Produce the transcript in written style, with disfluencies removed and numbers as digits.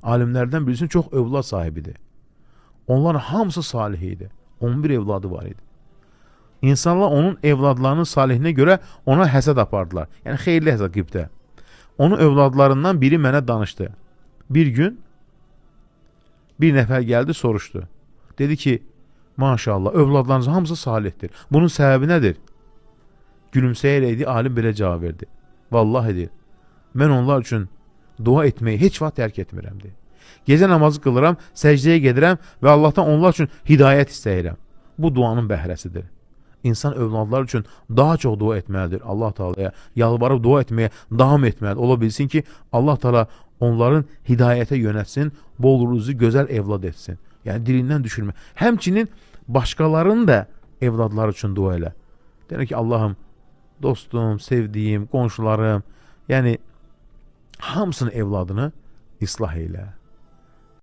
alimlərdən birisinin çox övlad sahibidir. Onların hamısı salih idi. 11 evladı var idi. İnsanlar onun evladlarının salihinə görə ona həsəd apardılar. Yəni xeyirli həsəd qibdə. Onun övladlarından biri mənə danışdı. Bir gün bir nəfər gəldi, soruşdu. Dedi ki, maşallah, övladlarınızın hamısı salihdir. Bunun səbəbi nədir? Gülümsəyərək alim belə cavab verdi. Vallahi deyir, mən onlar üçün dua etməyi heç vaxt tərk etmirəm. Deyir. Gecə namazı qılıram, səcdəyə gedirəm və Allahdan onlar üçün hidayət istəyirəm. Bu duanın bəhrəsidir. İnsan övladlar üçün daha çox dua etməlidir. Allah Taala'ya yalvarıb dua etməyə davam etməlidir. Ola bilsin ki, Allah Taala onların hidayətə yönətsin, bol ruzi, gözəl evlad etsin. Yəni dilindən düşürmə. Həmçinin başqalarının da evladları üçün dua elə. Deyir ki, Allahım, dostum, sevdiyim, qonşularım, yəni hamısının evladını islah eylə.